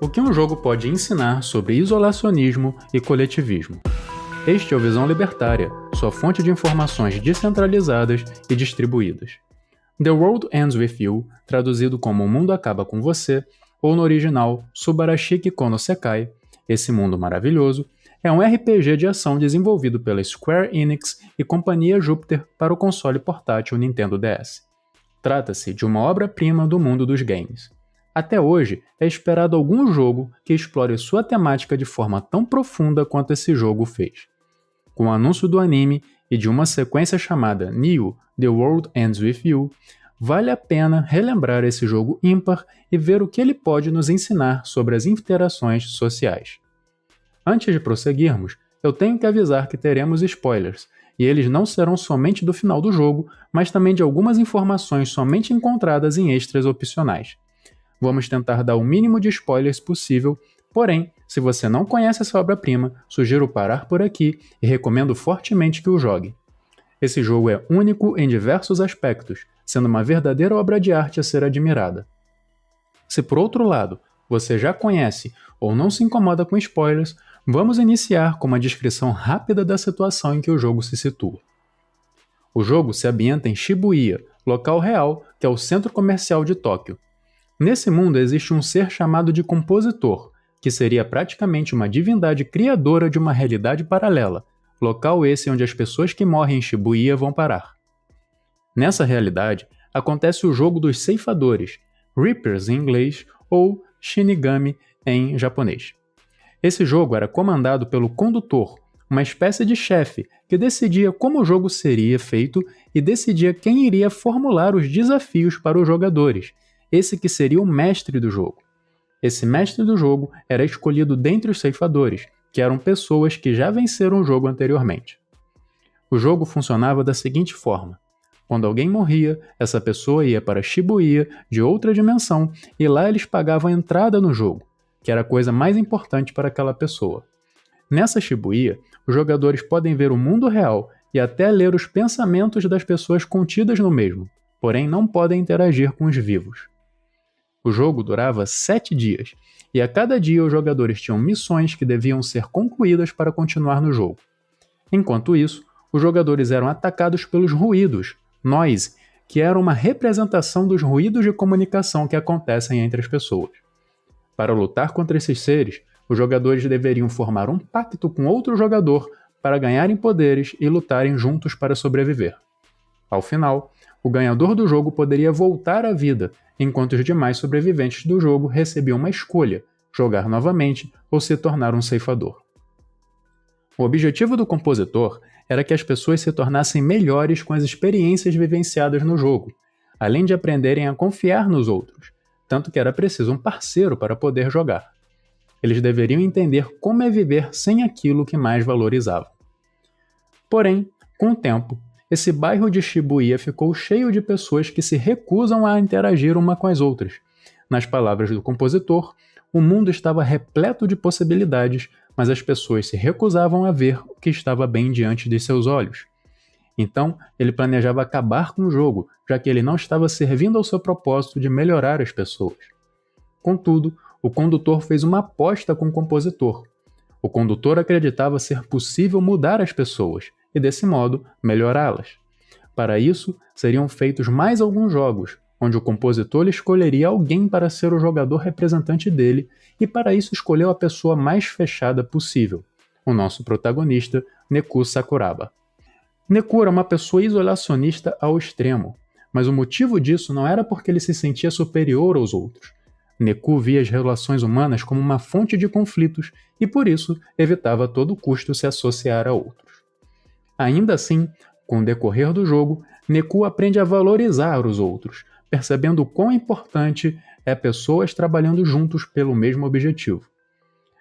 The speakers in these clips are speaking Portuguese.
O que um jogo pode ensinar sobre isolacionismo e coletivismo? Este é o Visão Libertária, sua fonte de informações descentralizadas e distribuídas. The World Ends With You, traduzido como O Mundo Acaba Com Você, ou no original Subarashiki Kono Sekai, Esse Mundo Maravilhoso, é um RPG de ação desenvolvido pela Square Enix e Companhia Júpiter para o console portátil Nintendo DS. Trata-se de uma obra-prima do mundo dos games. Até hoje, é esperado algum jogo que explore sua temática de forma tão profunda quanto esse jogo fez. Com o anúncio do anime e de uma sequência chamada Nioh: The World Ends With You, vale a pena relembrar esse jogo ímpar e ver o que ele pode nos ensinar sobre as interações sociais. Antes de prosseguirmos, eu tenho que avisar que teremos spoilers, e eles não serão somente do final do jogo, mas também de algumas informações somente encontradas em extras opcionais. Vamos tentar dar o mínimo de spoilers possível, porém, se você não conhece essa obra-prima, sugiro parar por aqui e recomendo fortemente que o jogue. Esse jogo é único em diversos aspectos, sendo uma verdadeira obra de arte a ser admirada. Se por outro lado, você já conhece ou não se incomoda com spoilers, vamos iniciar com uma descrição rápida da situação em que o jogo se situa. O jogo se ambienta em Shibuya, local real, que é o centro comercial de Tóquio. Nesse mundo existe um ser chamado de Compositor, que seria praticamente uma divindade criadora de uma realidade paralela, local esse onde as pessoas que morrem em Shibuya vão parar. Nessa realidade, acontece o jogo dos ceifadores, Reapers em inglês ou Shinigami em japonês. Esse jogo era comandado pelo Condutor, uma espécie de chefe que decidia como o jogo seria feito e decidia quem iria formular os desafios para os jogadores, esse que seria o mestre do jogo. Esse mestre do jogo era escolhido dentre os ceifadores, que eram pessoas que já venceram o jogo anteriormente. O jogo funcionava da seguinte forma: quando alguém morria, essa pessoa ia para Shibuya, de outra dimensão, e lá eles pagavam a entrada no jogo, que era a coisa mais importante para aquela pessoa. Nessa Shibuya, os jogadores podem ver o mundo real e até ler os pensamentos das pessoas contidas no mesmo, porém não podem interagir com os vivos. O jogo durava 7 dias, e a cada dia os jogadores tinham missões que deviam ser concluídas para continuar no jogo. Enquanto isso, os jogadores eram atacados pelos ruídos, noise, que eram uma representação dos ruídos de comunicação que acontecem entre as pessoas. Para lutar contra esses seres, os jogadores deveriam formar um pacto com outro jogador para ganharem poderes e lutarem juntos para sobreviver. Ao final, o ganhador do jogo poderia voltar à vida, enquanto os demais sobreviventes do jogo recebiam uma escolha: jogar novamente ou se tornar um ceifador. O objetivo do Compositor era que as pessoas se tornassem melhores com as experiências vivenciadas no jogo, além de aprenderem a confiar nos outros, tanto que era preciso um parceiro para poder jogar. Eles deveriam entender como é viver sem aquilo que mais valorizavam. Porém, com o tempo, esse bairro de Shibuya ficou cheio de pessoas que se recusam a interagir uma com as outras. Nas palavras do Compositor, o mundo estava repleto de possibilidades, mas as pessoas se recusavam a ver o que estava bem diante de seus olhos. Então, ele planejava acabar com o jogo, já que ele não estava servindo ao seu propósito de melhorar as pessoas. Contudo, o Condutor fez uma aposta com o Compositor. O Condutor acreditava ser possível mudar as pessoas e, desse modo, melhorá-las. Para isso, seriam feitos mais alguns jogos, onde o Compositor escolheria alguém para ser o jogador representante dele e, para isso, escolheu a pessoa mais fechada possível, o nosso protagonista, Neku Sakuraba. Neku era uma pessoa isolacionista ao extremo, mas o motivo disso não era porque ele se sentia superior aos outros. Neku via as relações humanas como uma fonte de conflitos e, por isso, evitava a todo custo se associar a outros. Ainda assim, com o decorrer do jogo, Neku aprende a valorizar os outros, percebendo o quão importante é pessoas trabalhando juntos pelo mesmo objetivo.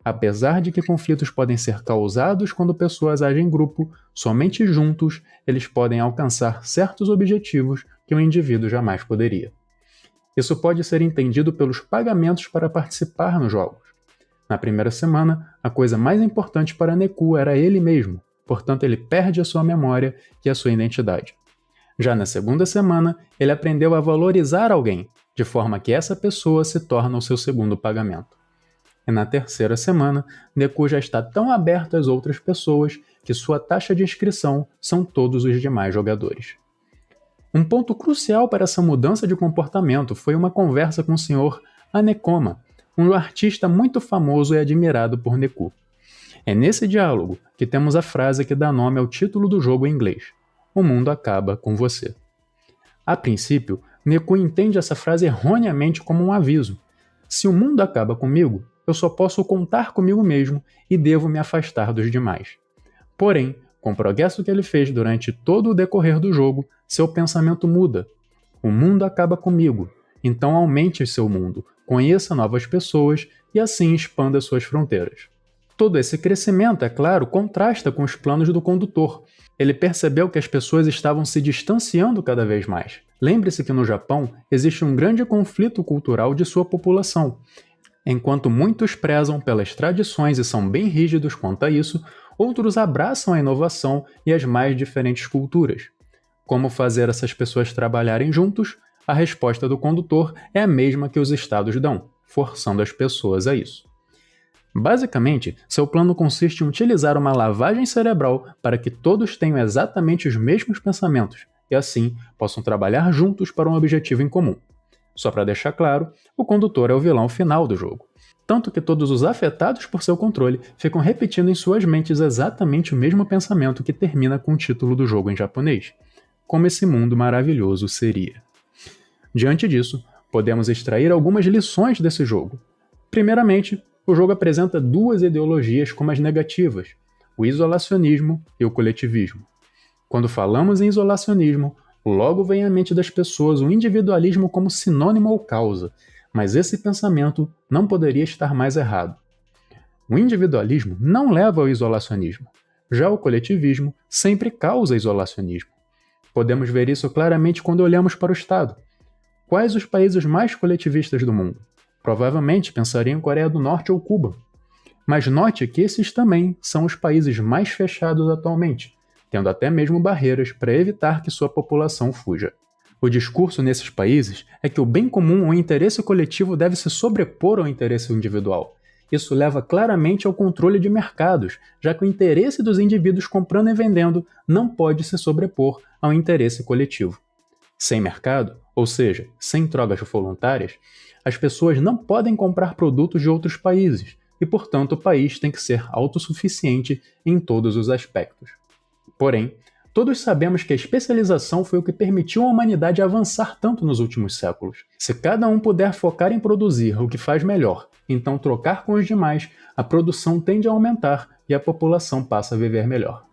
Apesar de que conflitos podem ser causados quando pessoas agem em grupo, somente juntos eles podem alcançar certos objetivos que um indivíduo jamais poderia. Isso pode ser entendido pelos pagamentos para participar nos jogos. Na primeira semana, a coisa mais importante para Neku era ele mesmo, portanto ele perde a sua memória e a sua identidade. Já na segunda semana, ele aprendeu a valorizar alguém, de forma que essa pessoa se torna o seu segundo pagamento. e na terceira semana, Deku já está tão aberto às outras pessoas que sua taxa de inscrição são todos os demais jogadores. Um ponto crucial para essa mudança de comportamento foi uma conversa com o Sr. Hanekoma, um artista muito famoso e admirado por Deku. É nesse diálogo que temos a frase que dá nome ao título do jogo em inglês: "O mundo acaba com você". A princípio, Deku entende essa frase erroneamente como um aviso. Se o mundo acaba comigo, eu só posso contar comigo mesmo e devo me afastar dos demais. Porém, com o progresso que ele fez durante todo o decorrer do jogo, seu pensamento muda. O mundo acaba comigo, então aumente seu mundo, conheça novas pessoas e assim expanda suas fronteiras. Todo esse crescimento, é claro, contrasta com os planos do condutor. Ele percebeu que as pessoas estavam se distanciando cada vez mais. Lembre-se que no Japão existe um grande conflito cultural de sua população. Enquanto muitos prezam pelas tradições e são bem rígidos quanto a isso, outros abraçam a inovação e as mais diferentes culturas. Como fazer essas pessoas trabalharem juntos? A resposta do condutor é a mesma que os estados dão, forçando as pessoas a isso. Basicamente, seu plano consiste em utilizar uma lavagem cerebral para que todos tenham exatamente os mesmos pensamentos e assim possam trabalhar juntos para um objetivo em comum. Só para deixar claro, o condutor é o vilão final do jogo. Tanto que todos os afetados por seu controle ficam repetindo em suas mentes exatamente o mesmo pensamento que termina com o título do jogo em japonês: "Como esse mundo maravilhoso seria". Diante disso, podemos extrair algumas lições desse jogo. Primeiramente, o jogo apresenta duas ideologias como as negativas, o isolacionismo e o coletivismo. Quando falamos em isolacionismo, logo vem à mente das pessoas o individualismo como sinônimo ou causa, mas esse pensamento não poderia estar mais errado. O individualismo não leva ao isolacionismo, já o coletivismo sempre causa isolacionismo. Podemos ver isso claramente quando olhamos para o Estado. Quais os países mais coletivistas do mundo? Provavelmente pensaria em Coreia do Norte ou Cuba. Mas note que esses também são os países mais fechados atualmente, tendo até mesmo barreiras para evitar que sua população fuja. O discurso nesses países é que o bem comum ou o interesse coletivo deve se sobrepor ao interesse individual. Isso leva claramente ao controle de mercados, já que o interesse dos indivíduos comprando e vendendo não pode se sobrepor ao interesse coletivo. Sem mercado, ou seja, sem trocas voluntárias, as pessoas não podem comprar produtos de outros países e, portanto, o país tem que ser autossuficiente em todos os aspectos. Porém, todos sabemos que a especialização foi o que permitiu à humanidade avançar tanto nos últimos séculos. Se cada um puder focar em produzir o que faz melhor, então trocar com os demais, a produção tende a aumentar e a população passa a viver melhor.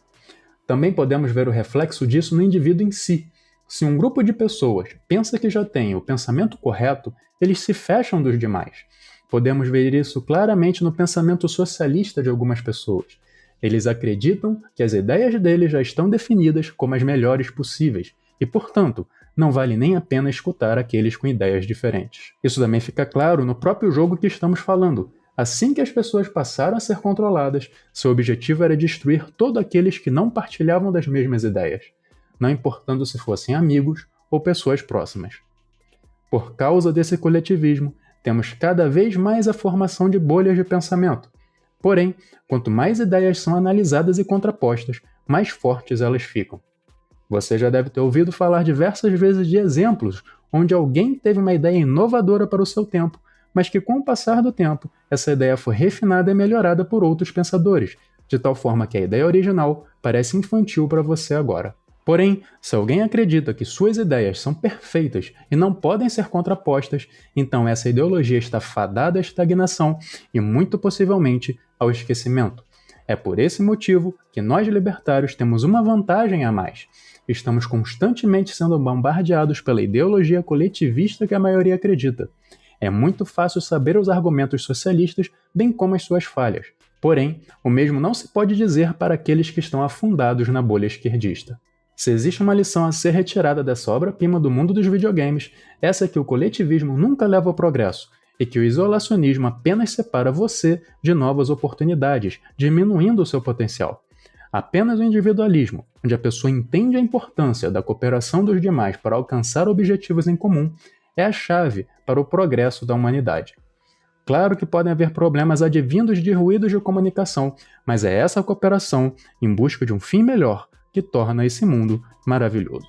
Também podemos ver o reflexo disso no indivíduo em si. Se um grupo de pessoas pensa que já tem o pensamento correto, eles se fecham dos demais. Podemos ver isso claramente no pensamento socialista de algumas pessoas. Eles acreditam que as ideias deles já estão definidas como as melhores possíveis e, portanto, não vale nem a pena escutar aqueles com ideias diferentes. Isso também fica claro no próprio jogo que estamos falando. Assim que as pessoas passaram a ser controladas, seu objetivo era destruir todos aqueles que não partilhavam das mesmas ideias, não importando se fossem amigos ou pessoas próximas. Por causa desse coletivismo, temos cada vez mais a formação de bolhas de pensamento. Porém, quanto mais ideias são analisadas e contrapostas, mais fortes elas ficam. Você já deve ter ouvido falar diversas vezes de exemplos onde alguém teve uma ideia inovadora para o seu tempo, mas que com o passar do tempo, essa ideia foi refinada e melhorada por outros pensadores, de tal forma que a ideia original parece infantil para você agora. Porém, se alguém acredita que suas ideias são perfeitas e não podem ser contrapostas, então essa ideologia está fadada à estagnação e, muito possivelmente, ao esquecimento. É por esse motivo que nós libertários temos uma vantagem a mais. Estamos constantemente sendo bombardeados pela ideologia coletivista que a maioria acredita. É muito fácil saber os argumentos socialistas, bem como as suas falhas. Porém, o mesmo não se pode dizer para aqueles que estão afundados na bolha esquerdista. Se existe uma lição a ser retirada dessa obra-prima do mundo dos videogames, essa é que o coletivismo nunca leva ao progresso e que o isolacionismo apenas separa você de novas oportunidades, diminuindo o seu potencial. Apenas o individualismo, onde a pessoa entende a importância da cooperação dos demais para alcançar objetivos em comum, é a chave para o progresso da humanidade. Claro que podem haver problemas advindos de ruídos de comunicação, mas é essa cooperação, em busca de um fim melhor, que torna esse mundo maravilhoso.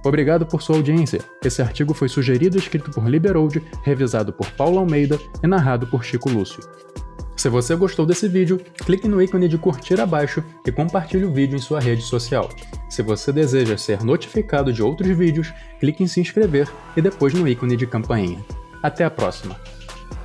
Obrigado por sua audiência. Esse artigo foi sugerido e escrito por Liberold, revisado por Paulo Almeida e narrado por Chico Lúcio. Se você gostou desse vídeo, clique no ícone de curtir abaixo e compartilhe o vídeo em sua rede social. Se você deseja ser notificado de outros vídeos, clique em se inscrever e depois no ícone de campainha. Até a próxima!